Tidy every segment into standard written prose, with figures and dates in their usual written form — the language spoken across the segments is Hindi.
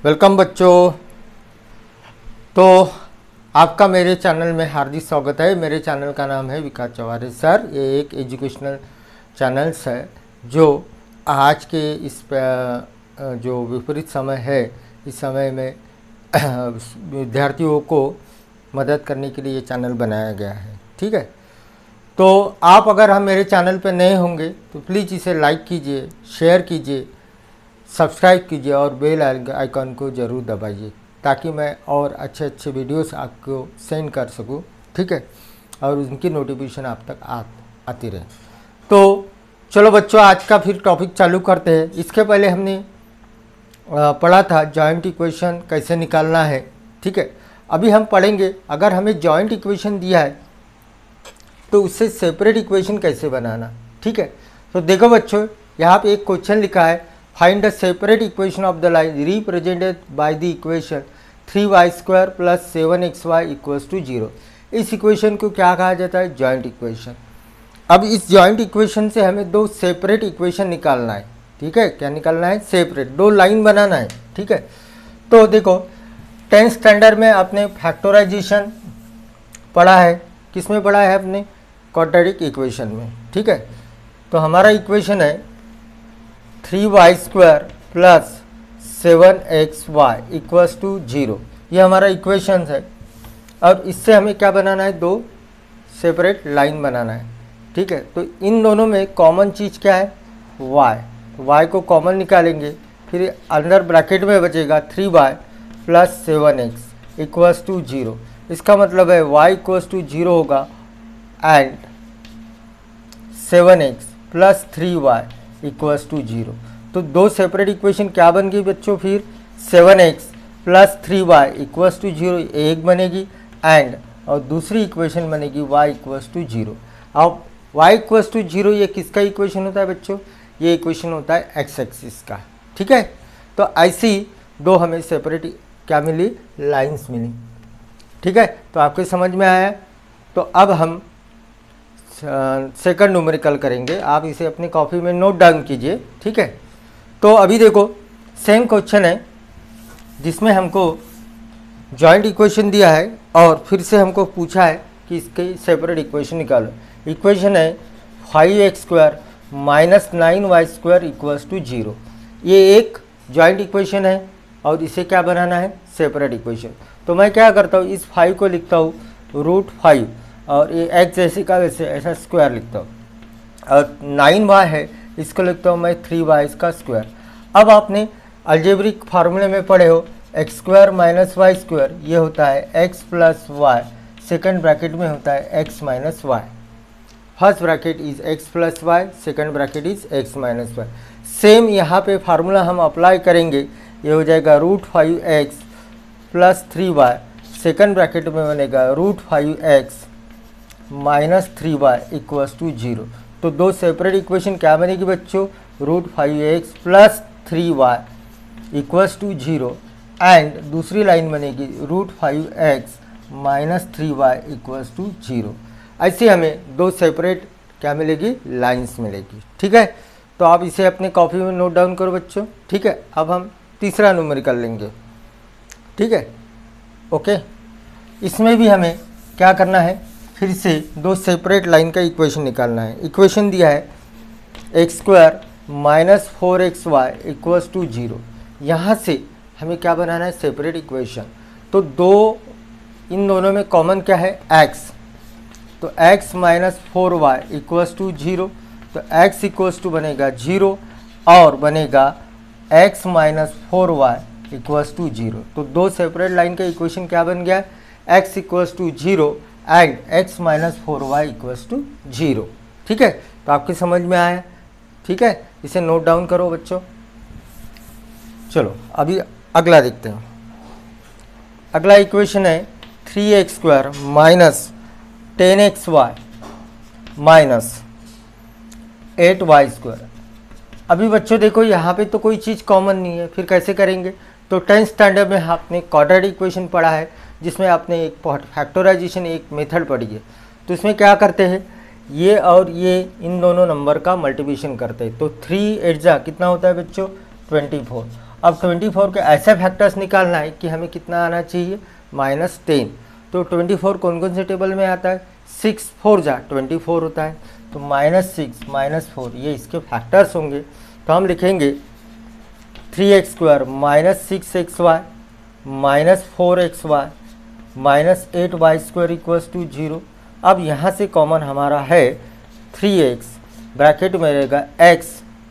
वेलकम बच्चों। तो आपका मेरे चैनल में हार्दिक स्वागत है। मेरे चैनल का नाम है विकास चौहारे सर। ये एक एजुकेशनल चैनल्स है जो आज के इस जो विपरीत समय है, इस समय में विद्यार्थियों को मदद करने के लिए ये चैनल बनाया गया है। ठीक है, तो आप अगर हम मेरे चैनल पर नए होंगे तो प्लीज़ इसे लाइक कीजिए, शेयर कीजिए, सब्सक्राइब कीजिए और बेल आइकन को ज़रूर दबाइए ताकि मैं और अच्छे अच्छे वीडियोस आपको सेंड कर सकूं। ठीक है, और उनकी नोटिफिकेशन आप तक आती रहे। तो चलो बच्चों, आज का फिर टॉपिक चालू करते हैं। इसके पहले हमने पढ़ा था जॉइंट इक्वेशन कैसे निकालना है। ठीक है, अभी हम पढ़ेंगे अगर हमें जॉइंट इक्वेशन दिया है तो उससे सेपरेट इक्वेशन कैसे बनाना। ठीक है, तो देखो बच्चों, यहाँ पे एक क्वेश्चन लिखा है, find the separate equation of the line represented by the equation 3y² + 7xy = 0। इस इक्वेशन को क्या कहा जाता है? Joint equation. अब इस जॉइंट इक्वेशन से हमें दो सेपरेट इक्वेशन निकालना है। ठीक है, क्या निकालना है? सेपरेट, दो लाइन बनाना है। ठीक है, तो देखो 10th स्टैंडर्ड में आपने फैक्टराइजेशन पढ़ा है। किस में पढ़ा है? आपने क्वाड्रेटिक इक्वेशन में। ठीक है, तो हमारा इक्वेशन है 3y² + 7xy = 0। ये हमारा इक्वेशन है। और इससे हमें क्या बनाना है? दो सेपरेट लाइन बनाना है। ठीक है, तो इन दोनों में कॉमन चीज़ क्या है? y। तो y को कॉमन निकालेंगे, फिर अंदर ब्रैकेट में बचेगा 3y + 7x = 0। इसका मतलब है y = 0 होगा एंड 7x + 3y = 0। तो दो सेपरेट इक्वेशन क्या बन गई बच्चों? फिर 7x + 3y = 0 एक बनेगी एंड और दूसरी इक्वेशन बनेगी y = 0। अब y = 0 ये किसका इक्वेशन होता है बच्चों? ये इक्वेशन होता है एक्स एक्सिस का। ठीक है, तो ऐसी दो हमें सेपरेट क्या मिली? लाइंस मिली। ठीक है, तो आपके समझ में आया। तो अब हम सेकंड न्यूमेरिकल करेंगे। आप इसे अपनी कॉपी में नोट डाउन कीजिए। ठीक है, तो अभी देखो सेम क्वेश्चन है जिसमें हमको जॉइंट इक्वेशन दिया है और फिर से हमको पूछा है कि इसके सेपरेट इक्वेशन निकालो। इक्वेशन है 5x² - 9y² = 0। ये एक जॉइंट इक्वेशन है और इसे क्या बनाना है? Separate equation. तो मैं क्या करता हूँ, इस 5 को लिखता हूँ √5 और ये x जैसे का वैसे ऐसा स्क्वायर लिखता हूँ, और 9y है इसको लिखता हूँ मैं 3y का स्क्वायर। अब आपने अलजेब्रिक फार्मूले में पढ़े हो x² - y², ये होता है x + y, सेकंड ब्रैकेट में होता है x - y। First bracket is x + y, second bracket is x - y। Same यहाँ पे फार्मूला हम अप्लाई करेंगे। ये हो जाएगा √5x + 3y, सेकंड ब्रैकेट में बनेगा √5x - 3y = 0। तो दो सेपरेट इक्वेशन क्या बनेगी बच्चों? √5x + 3y = 0 एंड दूसरी लाइन बनेगी √5x - 3y = 0। ऐसे हमें दो सेपरेट क्या मिलेगी? लाइंस मिलेगी। ठीक है, तो आप इसे अपने कॉपी में नोट डाउन करो बच्चों। ठीक है, अब हम तीसरा न्यूमेरिकल लेंगे। ठीक है, ओके। इसमें भी हमें क्या करना है? फिर से दो सेपरेट लाइन का इक्वेशन निकालना है। इक्वेशन दिया है x² - 4xy = 0। यहाँ से हमें क्या बनाना है? Separate equation. तो दो इन दोनों में कॉमन क्या है? x। तो x - 4y = 0। तो x = बनेगा 0 और बनेगा x - 4y = 0। तो दो सेपरेट लाइन का इक्वेशन क्या बन गया? x = 0 and x - 4y = 0। ठीक है, तो आपकी समझ में आया। ठीक है, इसे नोट डाउन करो बच्चों। चलो अभी अगला देखते हैं। अगला इक्वेशन है 3x² - 10xy - 8y²। अभी बच्चों देखो यहाँ पे तो कोई चीज़ कॉमन नहीं है, फिर कैसे करेंगे? तो 10th स्टैंडर्ड में आपने क्वाड्रेटिक इक्वेशन पढ़ा है जिसमें आपने एक फैक्टराइजेशन एक मेथड पढ़ी है। तो इसमें क्या करते हैं? ये और ये इन दोनों नंबर का मल्टीप्लिकेशन करते हैं। तो 3 8 जा कितना होता है बच्चों? 24 अब 24 के ऐसे फैक्टर्स निकालना है कि हमें कितना आना चाहिए, -10। तो 24 कौन कौन से टेबल में आता है, 6 4 जा 24 होता है, तो -6 -4 ये इसके फैक्टर्स होंगे। तो हम लिखेंगे 3x² -6xy -4xy -8y² = 0। अब यहाँ से कॉमन हमारा है 3x, ब्रैकेट में रहेगा x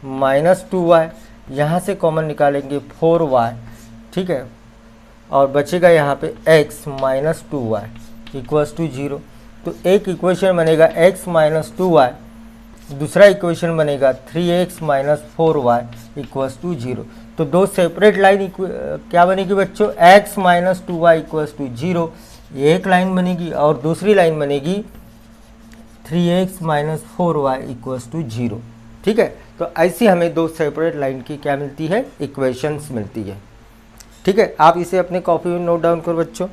-2y, यहाँ से कॉमन निकालेंगे 4y, ठीक है, और बचेगा यहाँ पे x -2y = 0। तो एक इक्वेशन बनेगा x -2y, दूसरा इक्वेशन बनेगा 3x -4y = 0। तो दो सेपरेट लाइन क्या बनेगी बच्चों, x -2y = 0 एक लाइन बनेगी, और दूसरी लाइन बनेगी 3x -4y = 0, ठीक है। तो ऐसी हमें दो सेपरेट लाइन की क्या मिलती है, इक्वेशंस मिलती है, ठीक है। आप इसे अपने कॉपी में नोट डाउन करो बच्चों,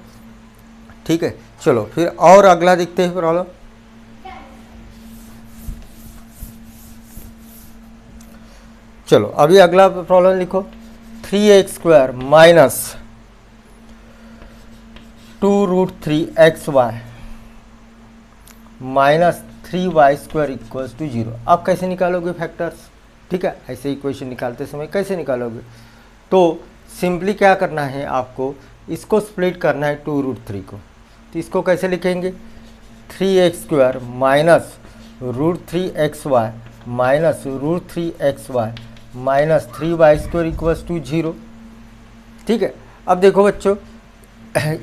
ठीक है। चलो फिर और अगला देखते हैं प्रॉब्लम। चलो अभी अगला प्रॉब्लम लिखो, 3x² -2√3xy -3y² = 0। अब कैसे निकालोगे फैक्टर्स, ठीक है, ऐसे इक्वेशन निकालते समय कैसे निकालोगे, तो सिंपली क्या करना है आपको, इसको स्प्लिट करना है 2√3 को। तो इसको कैसे लिखेंगे, 3x² -√3xy -√3xy -3y² = 0, ठीक है। अब देखो बच्चों,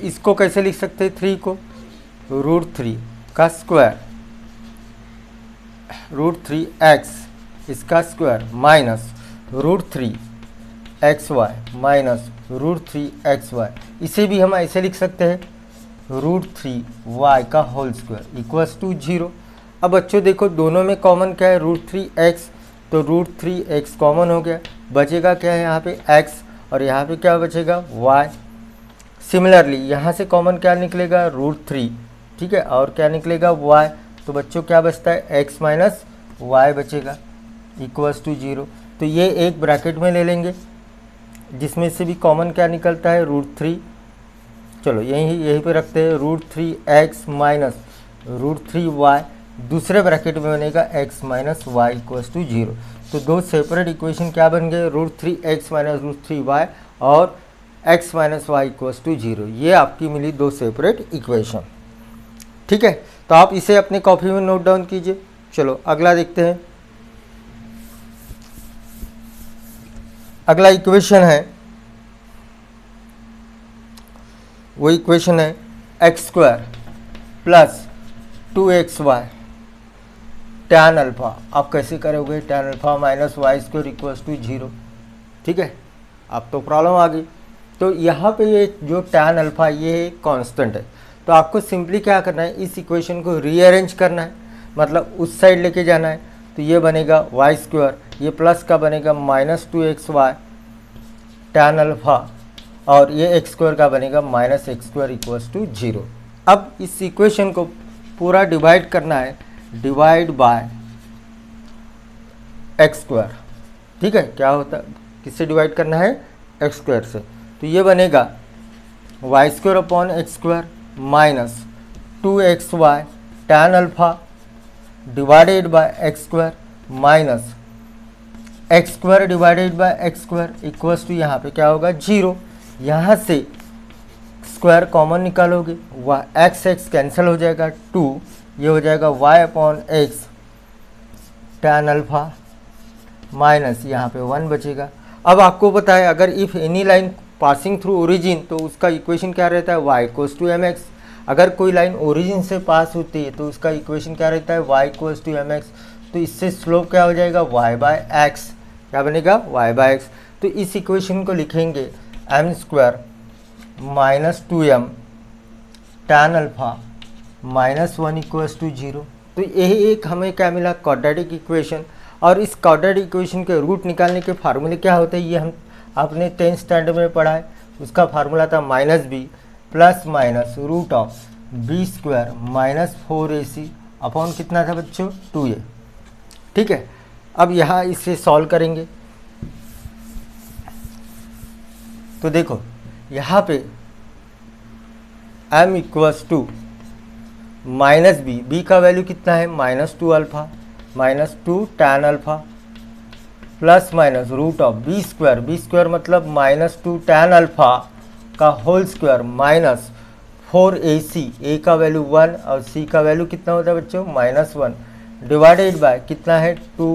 इसको कैसे लिख सकते हैं, 3 को √3 का स्क्वायर √3x इसका स्क्वायर -√3xy -√3xy, इसे भी हम ऐसे लिख सकते हैं √3y का होल स्क्वायर = 0। अब बच्चों देखो दोनों में कॉमन क्या है, √3x, तो √3x कॉमन हो गया, बचेगा क्या है यहाँ पे x, और यहाँ पे क्या बचेगा y। सिमिलरली यहाँ से कॉमन क्या निकलेगा, √3, ठीक है, और क्या निकलेगा y। तो बच्चों क्या बचता है, x -y बचेगा = 0। तो ये एक ब्रैकेट में ले लेंगे, जिसमें से भी कॉमन क्या निकलता है, √3। चलो यहीं पे रखते हैं, √3x -√3y, दूसरे ब्रैकेट में बनेगा x -y = 0। तो दो सेपरेट इक्वेशन क्या बन गए, √3x -√3y और x -y = 0। ये आपकी मिली दो सेपरेट इक्वेशन, ठीक है। तो आप इसे अपने कॉपी में नोट डाउन कीजिए। चलो अगला देखते हैं। अगला इक्वेशन है, वो इक्वेशन है x² + 2xy tan अल्फा। आप कैसे करोगे, tan अल्फा -y² = 0, ठीक है। अब तो प्रॉब्लम आ गई। तो यहाँ पे ये जो tan अल्फा ये कांस्टेंट है, तो आपको सिंपली क्या करना है, इस इक्वेशन को रीअरेंज करना है, मतलब उस साइड लेके जाना है। तो ये बनेगा y², ये प्लस का बनेगा -2xy tan अल्फा, और ये x² का बनेगा -x² = 0। अब इस इक्वेशन को पूरा डिवाइड करना है, डिवाइड बाय x², ठीक है। क्या होता है, किससे डिवाइड करना है, x² से। तो ये बनेगा y² / x² -2xy tan alpha divided by x² x² divided by x² = यहाँ पे क्या होगा, 0। यहाँ से स्क्वायर कॉमन निकालोगे, x कैंसिल हो जाएगा, 2, ये हो जाएगा y/x tan अल्फा माइनस यहाँ पे 1 बचेगा। अब आपको पता है, अगर if any line passing through origin, तो उसका इक्वेशन क्या रहता है, y = mx। अगर कोई लाइन ओरिजिन से पास होती है तो उसका इक्वेशन क्या रहता है, y = mx। तो इससे स्लोप क्या हो जाएगा, y/x, क्या बनेगा, y/x। तो इस इक्वेशन को लिखेंगे m² -2m tan अल्फा -1 = 0। तो यही एक हमें क्या मिला, क्वाड्रेटिक इक्वेशन। और इस क्वाड्रेटिक इक्वेशन के रूट निकालने के फार्मूले क्या होते हैं, ये हम आपने 10th स्टैंडर्ड में पढ़ा है। उसका फार्मूला था -b + -√b² -4ac अपॉन कितना था बच्चों, 2a, ठीक है। अब यहाँ इसे सॉल्व करेंगे। तो देखो यहाँ पे m equals to minus B का वैल्यू कितना है -2 alpha -2 tan alpha plus minus root of B square मतलब -2 tan अल्फ़ा का whole square minus 4ac, a का वैल्यू 1 और c का वैल्यू कितना होता है बच्चों -1 डिवाइडेड बाय कितना है 2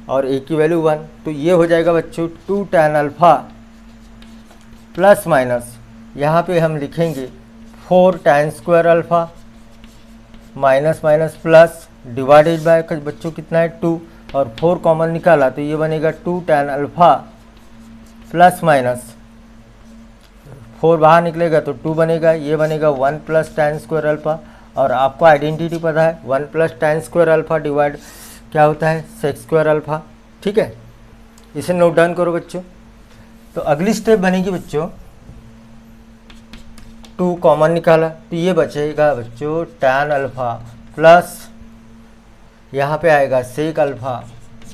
और a की वैल्यू 1। तो ये हो जाएगा बच्चों 2 tan अल्फ़ा प्लस माइनस यहाँ पे हम लिखेंगे 4 tan square alpha minus minus plus divided by बच्चों कितना है 2 और 4 कॉमन निकाला तो ये बनेगा 2 tan अल्फ़ा प्लस माइनस 4 बाहर निकलेगा तो 2 बनेगा, ये बनेगा 1 प्लस tan स्क्वायर अल्फ़ा और आपको आइडेंटिटी पता है 1 plus tan square alpha divide क्या होता है sec स्क्वायर अल्फ़ा। ठीक है, इसे नोट डाउन करो बच्चों। तो अगली स्टेप बनेगी बच्चों 2 कॉमन निकाला तो ये बचेगा बच्चों tan अल्फ़ा प्लस यहाँ पे आएगा sec alpha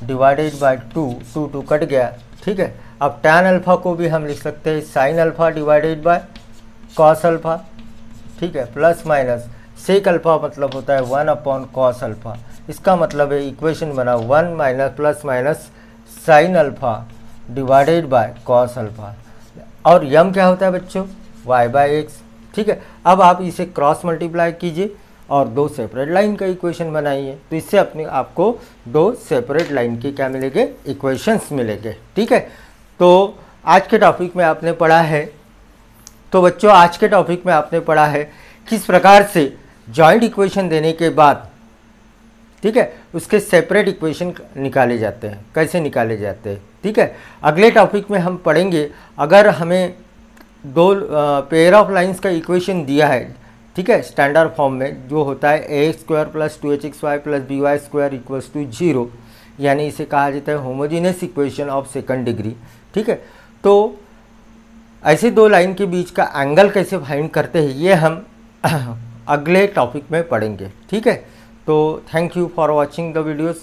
divided by 2 cut गया। ठीक है, अब tan अल्फ़ा को भी हम लिख सकते हैं sin alpha divided by cos alpha. ठीक है, प्लस माइनस sec अल्फ़ा मतलब होता है 1/cos अल्फ़ा। इसका मतलब है इक्वेशन बना 1 minus plus minus sin alpha divided by cos alpha और यम क्या होता है बच्चों y/x। ठीक है, अब आप इसे क्रॉस मल्टीप्लाई कीजिए और 2 सेपरेट लाइन का इक्वेशन बनाइए तो इससे अपने आपको 2 सेपरेट लाइन के क्या मिलेंगे इक्वेशंस मिलेंगे। ठीक है, तो आज के टॉपिक में आपने पढ़ा है किस प्रकार से जॉइंट इक्वेशन देने के बाद ठीक है उसके सेपरेट इक्वेशन निकाले जाते हैं, कैसे निकाले जाते हैं। ठीक है, अगले टॉपिक में हम पढ़ेंगे अगर हमें 2 पेयर ऑफ लाइंस का इक्वेशन दिया है ठीक है स्टैंडर्ड फॉर्म में जो होता है ax² + 2hxy + by² = 0 यानी इसे कहा जाता है homogeneous equation of second degree. ठीक है, तो ऐसे 2 लाइन के बीच का एंगल कैसे फाइंड करते हैं ये हम अगले टॉपिक में पढ़ेंगे। ठीक है, तो thank you for watching the videos.